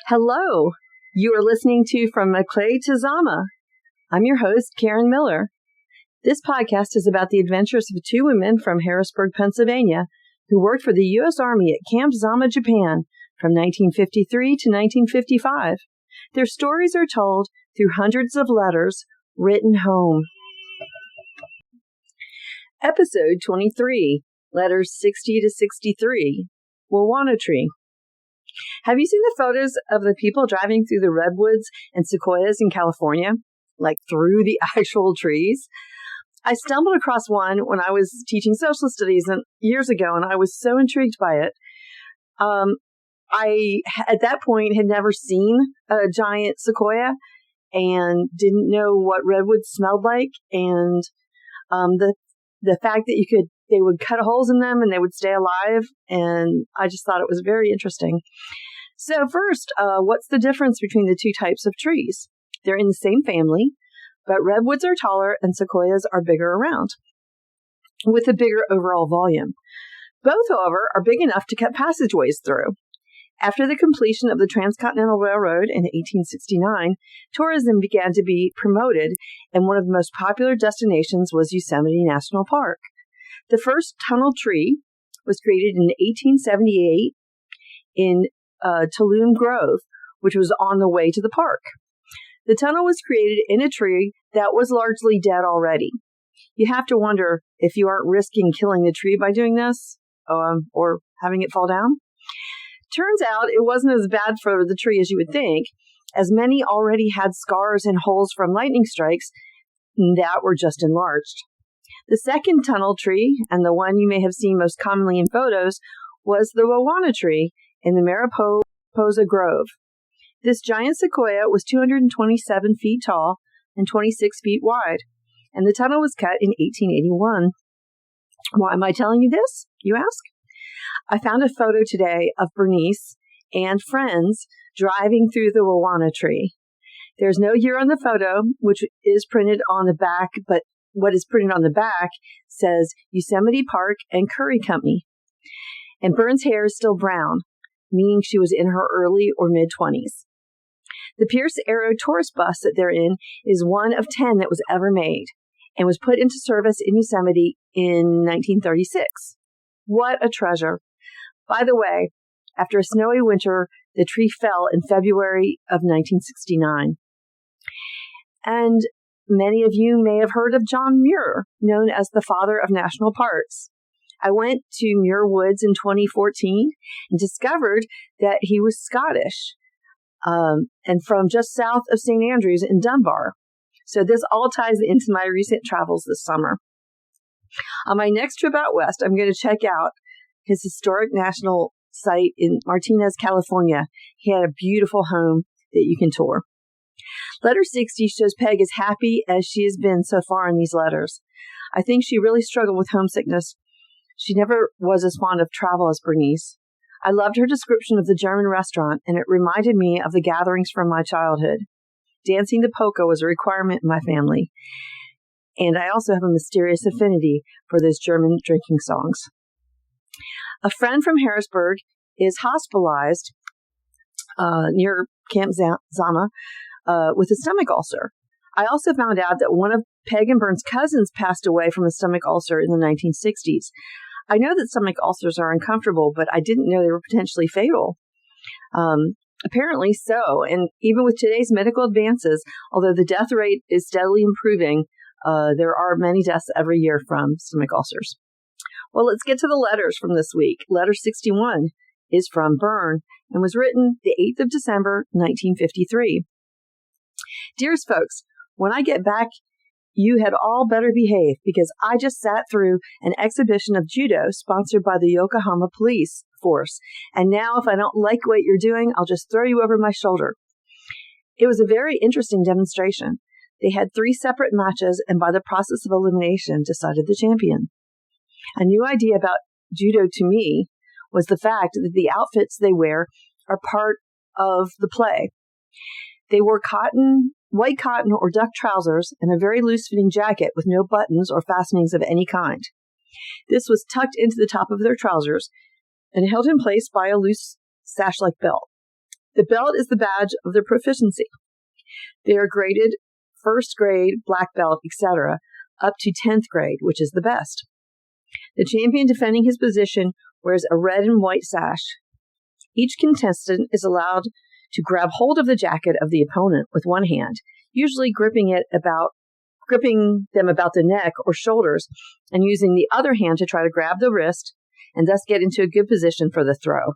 Hello, you are listening to From McClay to Zama. I'm your host, Karen Miller. This podcast is about the adventures of two women from Harrisburg, Pennsylvania, who worked for the U.S. Army at Camp Zama, Japan, from 1953 to 1955. Their stories are told through hundreds of letters written home. Episode 23, Letters 60 to 63, Wowona Tree. Have you seen the photos of the people driving through the redwoods and sequoias in California? Like through the actual trees? I stumbled across one when I was teaching social studies years ago, and I was so intrigued by it. I, at that point, had never seen a giant sequoia and didn't know what redwoods smelled like. And the fact that they would cut holes in them and they would stay alive. And I just thought it was very interesting. So first, what's the difference between the two types of trees? They're in the same family, but redwoods are taller and sequoias are bigger around, with a bigger overall volume. Both, however, are big enough to cut passageways through. After the completion of the Transcontinental Railroad in 1869, tourism began to be promoted, and one of the most popular destinations was Yosemite National Park. The first tunnel tree was created in 1878 in Tulum Grove, which was on the way to the park. The tunnel was created in a tree that was largely dead already. You have to wonder if you aren't risking killing the tree by doing this, or having it fall down. Turns out it wasn't as bad for the tree as you would think, as many already had scars and holes from lightning strikes that were just enlarged. The second tunnel tree, and the one you may have seen most commonly in photos, was the Wowona Tree in the Mariposa Grove. This giant sequoia was 227 feet tall and 26 feet wide, and the tunnel was cut in 1881. Why am I telling you this, you ask? I found a photo today of Bernice and friends driving through the Wowona Tree. There's no year on the photo, which is printed on the back, but what is printed on the back says Yosemite Park and Curry Company. And Bern's hair is still brown, meaning she was in her early or mid-20s. The Pierce Arrow tourist bus that they're in is one of 10 that was ever made and was put into service in Yosemite in 1936. What a treasure. By the way, after a snowy winter, the tree fell in February of 1969. And many of you may have heard of John Muir, known as the father of national parks. I went to Muir Woods in 2014 and discovered that he was Scottish, and from just south of St. Andrews in Dunbar. So this all ties into my recent travels this summer. On my next trip out west, I'm going to check out his historic national site in Martinez, California. He had a beautiful home that you can tour. Letter 60 shows Peg as happy as she has been so far in these letters. I think she really struggled with homesickness. She never was as fond of travel as Bernice. I loved her description of the German restaurant, and it reminded me of the gatherings from my childhood. Dancing the polka was a requirement in my family. And I also have a mysterious affinity for those German drinking songs. A friend from Harrisburg is hospitalized near Camp Zama with a stomach ulcer. I also found out that one of Peg and Bern's cousins passed away from a stomach ulcer in the 1960s. I know that stomach ulcers are uncomfortable, but I didn't know they were potentially fatal. Apparently so, and even with today's medical advances, although the death rate is steadily improving, there are many deaths every year from stomach ulcers. Well, let's get to the letters from this week. Letter 61 is from Bern and was written the 8th of December, 1953. Dearest folks, when I get back, you had all better behave because I just sat through an exhibition of judo sponsored by the Yokohama Police Force. And now if I don't like what you're doing, I'll just throw you over my shoulder. It was a very interesting demonstration. They had 3 separate matches and by the process of elimination decided the champion. A new idea about judo to me was the fact that the outfits they wear are part of the play. They wore white cotton or duck trousers and a very loose-fitting jacket with no buttons or fastenings of any kind. This was tucked into the top of their trousers and held in place by a loose sash-like belt. The belt is the badge of their proficiency. They are graded first grade, black belt, etc., up to 10th grade, which is the best. The champion defending his position wears a red and white sash. Each contestant is allowed to grab hold of the jacket of the opponent with one hand, usually gripping them about the neck or shoulders, and using the other hand to try to grab the wrist and thus get into a good position for the throw.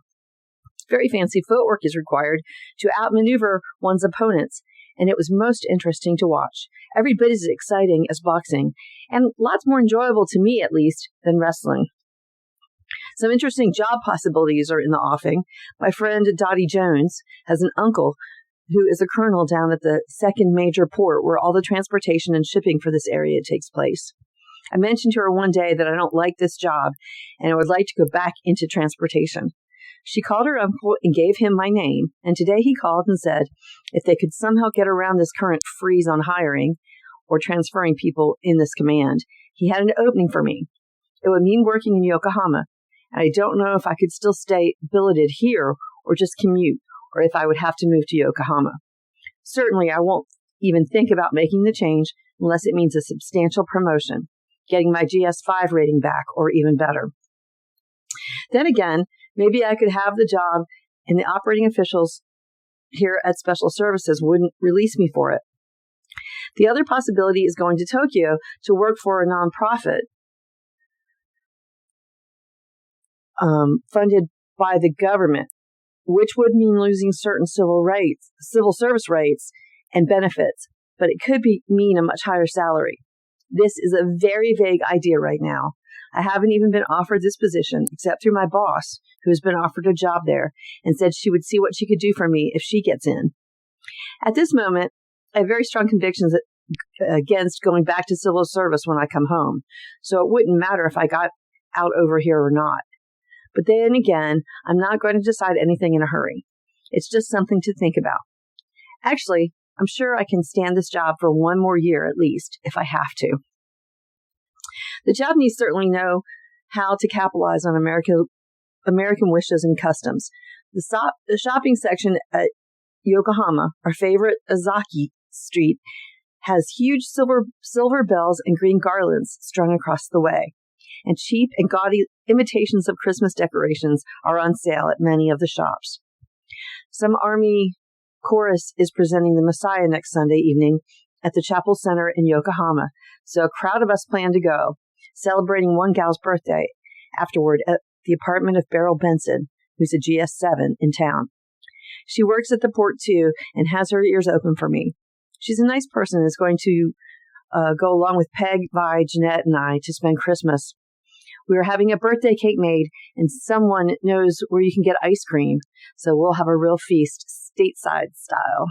Very fancy footwork is required to outmaneuver one's opponents, and it was most interesting to watch. Every bit as exciting as boxing, and lots more enjoyable to me, at least, than wrestling. Some interesting job possibilities are in the offing. My friend Dottie Jones has an uncle who is a colonel down at the second major port where all the transportation and shipping for this area takes place. I mentioned to her one day that I don't like this job and I would like to go back into transportation. She called her uncle and gave him my name, and today he called and said if they could somehow get around this current freeze on hiring or transferring people in this command, he had an opening for me. It would mean working in Yokohama, and I don't know if I could still stay billeted here or just commute, or if I would have to move to Yokohama. Certainly, I won't even think about making the change unless it means a substantial promotion, getting my GS5 rating back, or even better. Then again, maybe I could have the job and the operating officials here at Special Services wouldn't release me for it. The other possibility is going to Tokyo to work for a nonprofit funded by the government, which would mean losing certain civil service rights and benefits, but it could mean a much higher salary. This is a very vague idea right now. I haven't even been offered this position except through my boss, who has been offered a job there and said she would see what she could do for me if she gets in. At this moment, I have very strong convictions against going back to civil service when I come home, so it wouldn't matter if I got out over here or not. But then again, I'm not going to decide anything in a hurry. It's just something to think about. Actually, I'm sure I can stand this job for one more year at least, if I have to. The Japanese certainly know how to capitalize on American wishes and customs. The shopping section at Yokohama, our favorite Azaki Street, has huge silver bells and green garlands strung across the way, and cheap and gaudy imitations of Christmas decorations are on sale at many of the shops. Some Army chorus is presenting the Messiah next Sunday evening at the Chapel Center in Yokohama, so a crowd of us plan to go, celebrating one gal's birthday afterward at the apartment of Beryl Benson, who's a GS7 in town. She works at the port too and has her ears open for me. She's a nice person and is going to go along with Peg, Vi, Jeanette, and I to spend Christmas. We are having a birthday cake made, and someone knows where you can get ice cream, so we'll have a real feast, stateside style.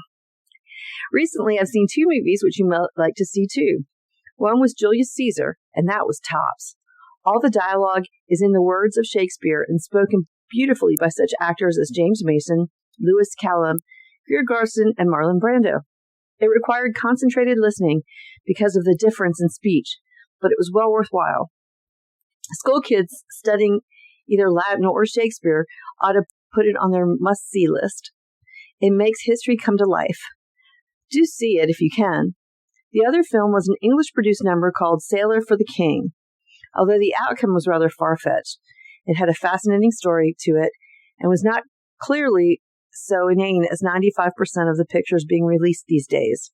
Recently, I've seen 2 movies which you might like to see too. One was Julius Caesar, and that was tops. All the dialogue is in the words of Shakespeare and spoken beautifully by such actors as James Mason, Lewis Callum, Greer Garson, and Marlon Brando. It required concentrated listening because of the difference in speech, but it was well worthwhile. School kids studying either Latin or Shakespeare ought to put it on their must-see list. It makes history come to life. Do see it if you can. The other film was an English-produced number called Sailor for the King. Although the outcome was rather far-fetched, it had a fascinating story to it and was not clearly so inane as 95% of the pictures being released these days.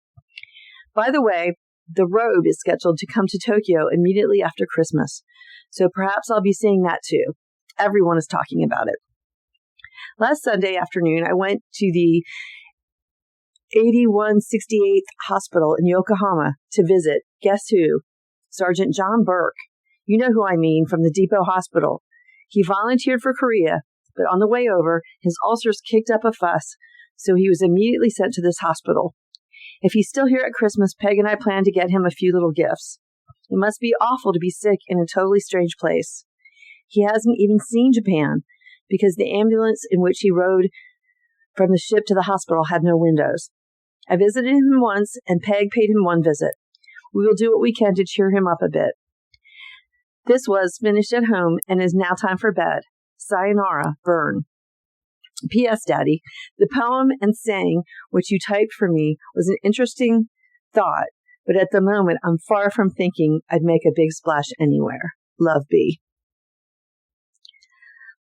By the way, The Robe is scheduled to come to Tokyo immediately after Christmas, so perhaps I'll be seeing that too. Everyone is talking about it. Last Sunday afternoon, I went to the 8168th Hospital in Yokohama to visit, guess who? Sergeant John Burke. You know who I mean, from the Depot Hospital. He volunteered for Korea, but on the way over, his ulcers kicked up a fuss, so he was immediately sent to this hospital. If he's still here at Christmas, Peg and I plan to get him a few little gifts. It must be awful to be sick in a totally strange place. He hasn't even seen Japan, because the ambulance in which he rode from the ship to the hospital had no windows. I visited him once, and Peg paid him one visit. We will do what we can to cheer him up a bit. This was finished at home and is now time for bed. Sayonara, Bern. P.S. Daddy, the poem and saying which you typed for me was an interesting thought, but at the moment I'm far from thinking I'd make a big splash anywhere. Love, B.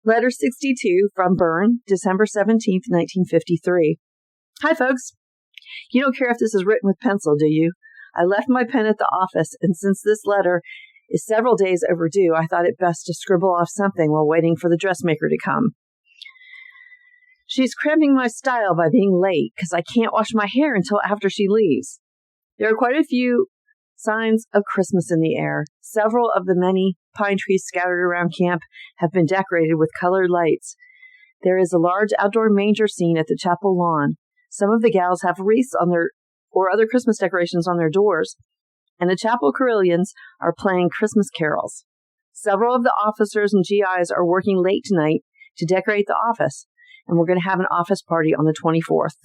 Letter 62 from Bern, December 17th, 1953. Hi, folks. You don't care if this is written with pencil, do you? I left my pen at the office, and since this letter is several days overdue, I thought it best to scribble off something while waiting for the dressmaker to come. She's cramping my style by being late because I can't wash my hair until after she leaves. There are quite a few signs of Christmas in the air. Several of the many pine trees scattered around camp have been decorated with colored lights. There is a large outdoor manger scene at the chapel lawn. Some of the gals have wreaths on their or other Christmas decorations on their doors, and the chapel carillons are playing Christmas carols. Several of the officers and GIs are working late tonight to decorate the office, and we're going to have an office party on the 24th.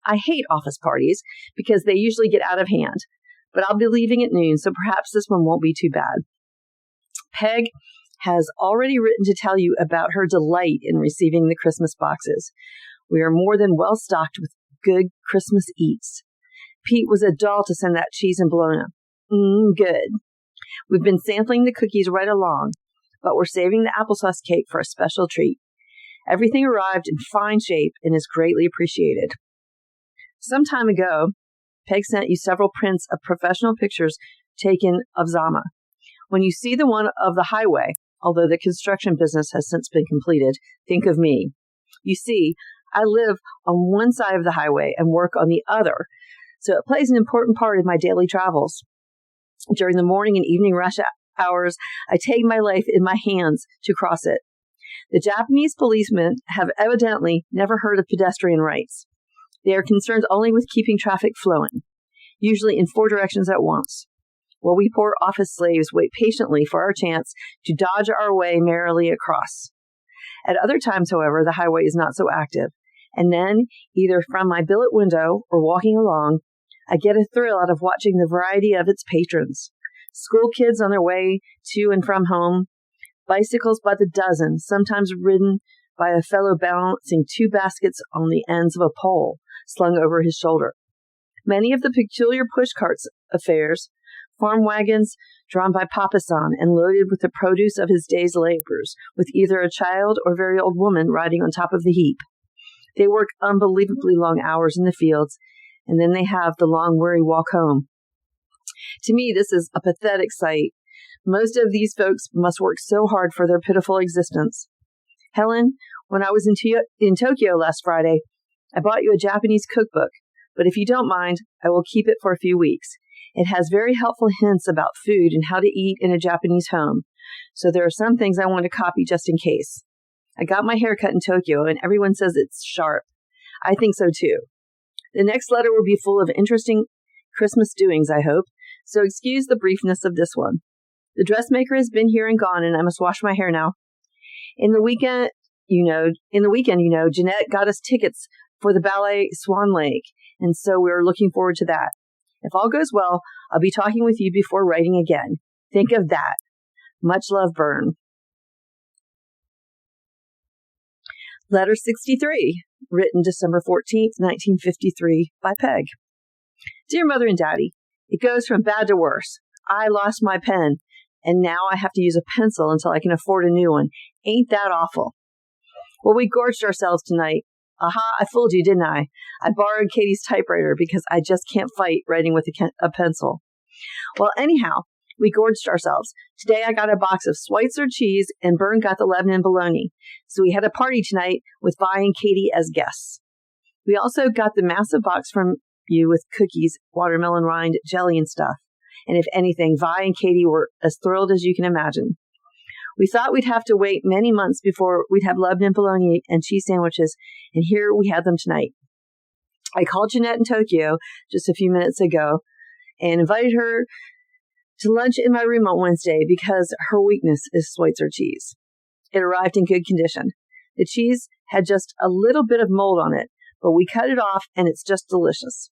I hate office parties because they usually get out of hand, but I'll be leaving at noon, so perhaps this one won't be too bad. Peg has already written to tell you about her delight in receiving the Christmas boxes. We are more than well stocked with good Christmas eats. Pete was a doll to send that cheese and bologna. Good. We've been sampling the cookies right along, but we're saving the applesauce cake for a special treat. Everything arrived in fine shape and is greatly appreciated. Some time ago, Peg sent you several prints of professional pictures taken of Zama. When you see the one of the highway, although the construction business has since been completed, think of me. You see, I live on one side of the highway and work on the other, so it plays an important part in my daily travels. During the morning and evening rush hours, I take my life in my hands to cross it. The Japanese policemen have evidently never heard of pedestrian rights. They are concerned only with keeping traffic flowing, usually in 4 directions at once, while we poor office slaves wait patiently for our chance to dodge our way merrily across. At other times, however, the highway is not so active, and then, either from my billet window or walking along, I get a thrill out of watching the variety of its patrons. School kids on their way to and from home, bicycles by the dozen, sometimes ridden by a fellow balancing 2 baskets on the ends of a pole slung over his shoulder. Many of the peculiar pushcarts affairs, farm wagons drawn by Papa-san and loaded with the produce of his day's labors, with either a child or very old woman riding on top of the heap. They work unbelievably long hours in the fields, and then they have the long, weary walk home. To me, this is a pathetic sight. Most of these folks must work so hard for their pitiful existence. Helen, when I was in Tokyo last Friday, I bought you a Japanese cookbook, but if you don't mind, I will keep it for a few weeks. It has very helpful hints about food and how to eat in a Japanese home, so there are some things I want to copy just in case. I got my hair cut in Tokyo, and everyone says it's sharp. I think so, too. The next letter will be full of interesting Christmas doings, I hope, so excuse the briefness of this one. The dressmaker has been here and gone, and I must wash my hair now. In the weekend, Jeanette got us tickets for the ballet Swan Lake, and so we're looking forward to that. If all goes well, I'll be talking with you before writing again. Think of that. Much love, Bern. Letter 63, written December 14th, 1953, by Peg. Dear Mother and Daddy, it goes from bad to worse. I lost my pen, and now I have to use a pencil until I can afford a new one. Ain't that awful? Well, we gorged ourselves tonight. Aha, I fooled you, didn't I? I borrowed Katie's typewriter because I just can't fight writing with a pencil. Well, anyhow, we gorged ourselves. Today I got a box of Schweitzer cheese and Bern got the Lebanon bologna. So we had a party tonight with Vi and Katie as guests. We also got the massive box from you with cookies, watermelon rind, jelly and stuff. And if anything, Vi and Katie were as thrilled as you can imagine. We thought we'd have to wait many months before we'd have Lebanon bologna and cheese sandwiches, and here we had them tonight. I called Jeanette in Tokyo just a few minutes ago and invited her to lunch in my room on Wednesday because her weakness is Schweitzer cheese. It arrived in good condition. The cheese had just a little bit of mold on it, but we cut it off and it's just delicious.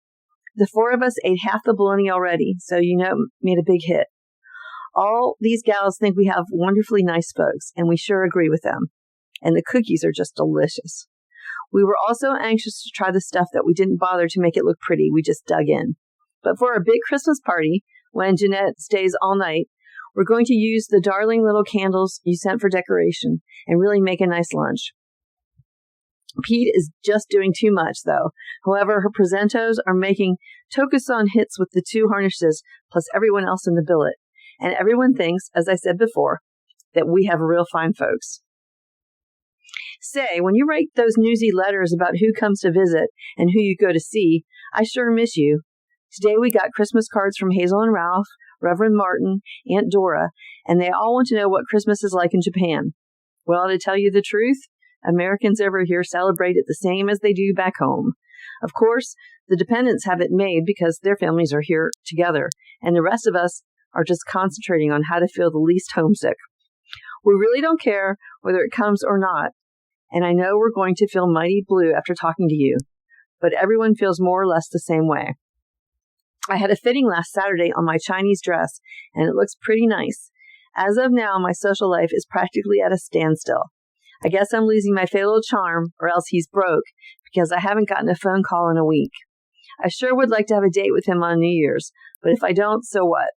The 4 of us ate half the bologna already, so it made a big hit. All these gals think we have wonderfully nice folks, and we sure agree with them. And the cookies are just delicious. We were also anxious to try the stuff that we didn't bother to make it look pretty. We just dug in. But for our big Christmas party, when Jeanette stays all night, we're going to use the darling little candles you sent for decoration and really make a nice lunch. Pete is just doing too much, though. However, her presentos are making Tokusan hits with the 2 harnesses plus everyone else in the billet. And everyone thinks, as I said before, that we have real fine folks. Say, when you write those newsy letters about who comes to visit and who you go to see, I sure miss you. Today we got Christmas cards from Hazel and Ralph, Reverend Martin, Aunt Dora, and they all want to know what Christmas is like in Japan. Well, to tell you the truth, Americans over here celebrate it the same as they do back home. Of course, the dependents have it made because their families are here together, and the rest of us are just concentrating on how to feel the least homesick. We really don't care whether it comes or not, and I know we're going to feel mighty blue after talking to you, but everyone feels more or less the same way. I had a fitting last Saturday on my Chinese dress, and it looks pretty nice. As of now, my social life is practically at a standstill. I guess I'm losing my fatal charm, or else he's broke, because I haven't gotten a phone call in a week. I sure would like to have a date with him on New Year's, but if I don't, so what?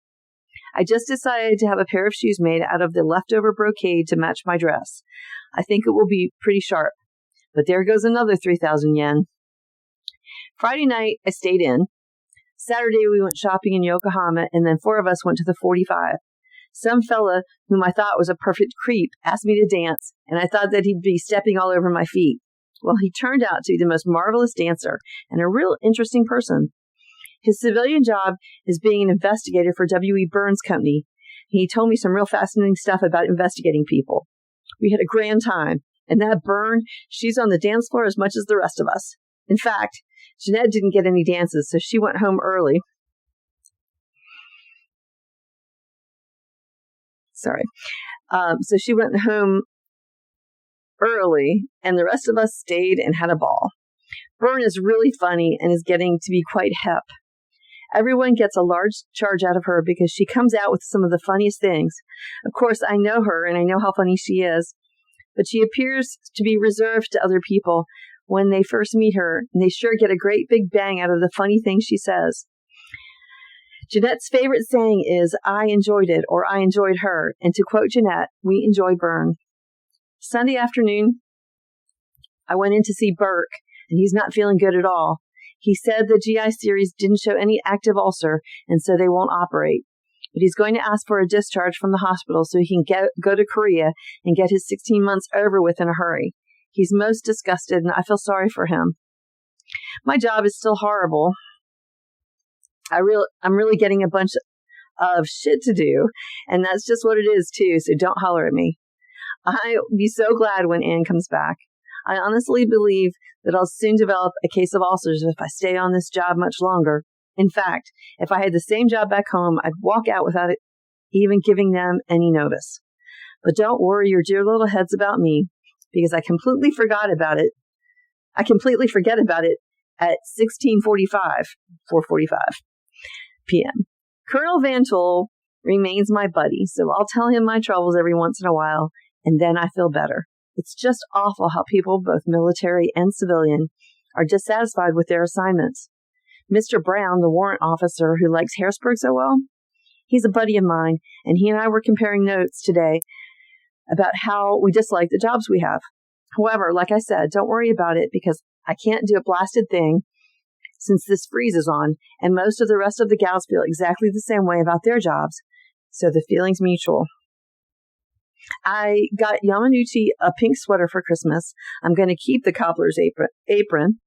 I just decided to have a pair of shoes made out of the leftover brocade to match my dress. I think it will be pretty sharp. But there goes another 3,000 yen. Friday night, I stayed in. Saturday, we went shopping in Yokohama, and then 4 of us went to the 45. Some fella whom I thought was a perfect creep asked me to dance, and I thought that he'd be stepping all over my feet. Well, he turned out to be the most marvelous dancer and a real interesting person. His civilian job is being an investigator for W.E. Bern's company. He told me some real fascinating stuff about investigating people. We had a grand time, and that Bern, she's on the dance floor as much as the rest of us. In fact, Jeanette didn't get any dances, so she went home early. So she went home early, and the rest of us stayed and had a ball. Bern is really funny and is getting to be quite hip. Everyone gets a large charge out of her because she comes out with some of the funniest things. Of course, I know her and I know how funny she is, but she appears to be reserved to other people when they first meet her, and they sure get a great big bang out of the funny things she says. Jeanette's favorite saying is, I enjoyed it, or I enjoyed her, and to quote Jeanette, we enjoy Bern. Sunday afternoon, I went in to see Burke, and he's not feeling good at all. He said the GI series didn't show any active ulcer, and so they won't operate. But he's going to ask for a discharge from the hospital so he can go to Korea and get his 16 months over with in a hurry. He's most disgusted, and I feel sorry for him. My job is still horrible. I'm really getting a bunch of shit to do, and that's just what it is, too, so don't holler at me. I'll be so glad when Anne comes back. I honestly believe that I'll soon develop a case of ulcers if I stay on this job much longer. In fact, if I had the same job back home, I'd walk out without it even giving them any notice. But don't worry your dear little heads about me, because I completely forget about it at 4:45 p.m. Colonel Van Tol remains my buddy, so I'll tell him my troubles every once in a while, and then I feel better. It's just awful how people, both military and civilian, are dissatisfied with their assignments. Mr. Brown, the warrant officer who likes Harrisburg so well, he's a buddy of mine, and he and I were comparing notes today about how we dislike the jobs we have. However, like I said, don't worry about it because I can't do a blasted thing since this freeze is on, and most of the rest of the gals feel exactly the same way about their jobs, so the feeling's mutual. I got Yamanuchi a pink sweater for Christmas. I'm going to keep the cobbler's apron.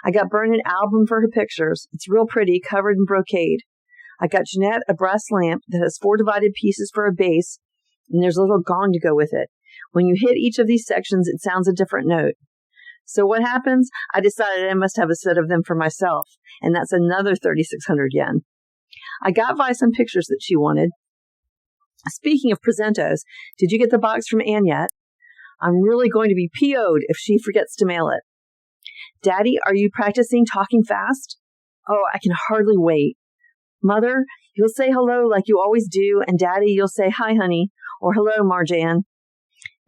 I got Bern an album for her pictures. It's real pretty, covered in brocade. I got Jeanette a brass lamp that has 4 divided pieces for a base, and there's a little gong to go with it. When you hit each of these sections, it sounds a different note. So what happens? I decided I must have a set of them for myself, and that's another 3,600 yen. I got Vi some pictures that she wanted. Speaking of presentos, did you get the box from Anne yet? I'm really going to be PO'd if she forgets to mail it. Daddy, are you practicing talking fast? Oh, I can hardly wait. Mother, you'll say hello like you always do, and Daddy, you'll say hi, honey, or hello, Marjan.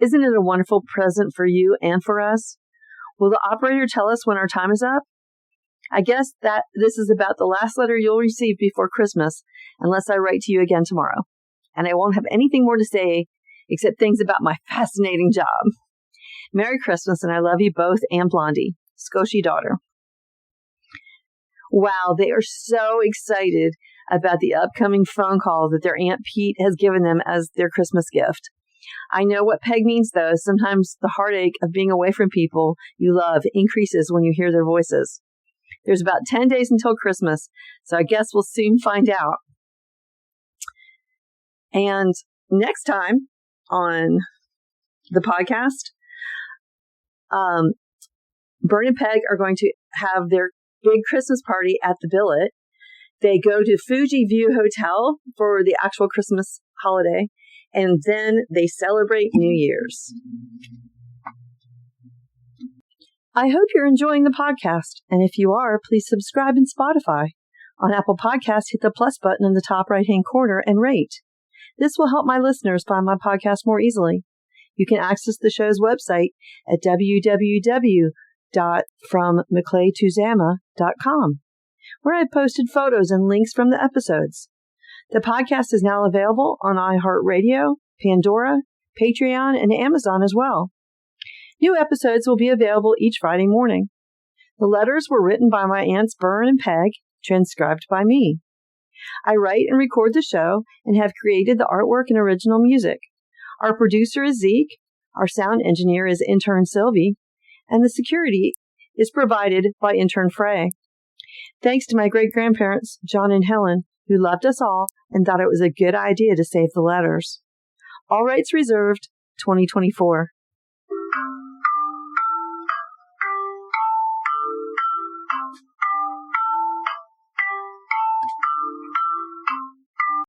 Isn't it a wonderful present for you and for us? Will the operator tell us when our time is up? I guess that this is about the last letter you'll receive before Christmas, unless I write to you again tomorrow. And I won't have anything more to say except things about my fascinating job. Merry Christmas, and I love you both and Blondie, Scotia daughter. Wow, they are so excited about the upcoming phone call that their Aunt Pete has given them as their Christmas gift. I know what Peg means, though. Sometimes the heartache of being away from people you love increases when you hear their voices. There's about 10 days until Christmas, so I guess we'll soon find out. And next time on the podcast, Bern and Peg are going to have their big Christmas party at the Billet. They go to Fuji View Hotel for the actual Christmas holiday, and then they celebrate New Year's. I hope you're enjoying the podcast, and if you are, please subscribe in Spotify. On Apple Podcasts, hit the plus button in the top right-hand corner and rate. This will help my listeners find my podcast more easily. You can access the show's website at www.FromMcClayToZama.com, where I've posted photos and links from the episodes. The podcast is now available on iHeartRadio, Pandora, Patreon, and Amazon as well. New episodes will be available each Friday morning. The letters were written by my aunts Bern and Peg, transcribed by me. I write and record the show and have created the artwork and original music. Our producer is Zeke, our sound engineer is intern Sylvie, and the security is provided by intern Frey. Thanks to my great-grandparents, John and Helen, who loved us all and thought it was a good idea to save the letters. All rights reserved, 2024.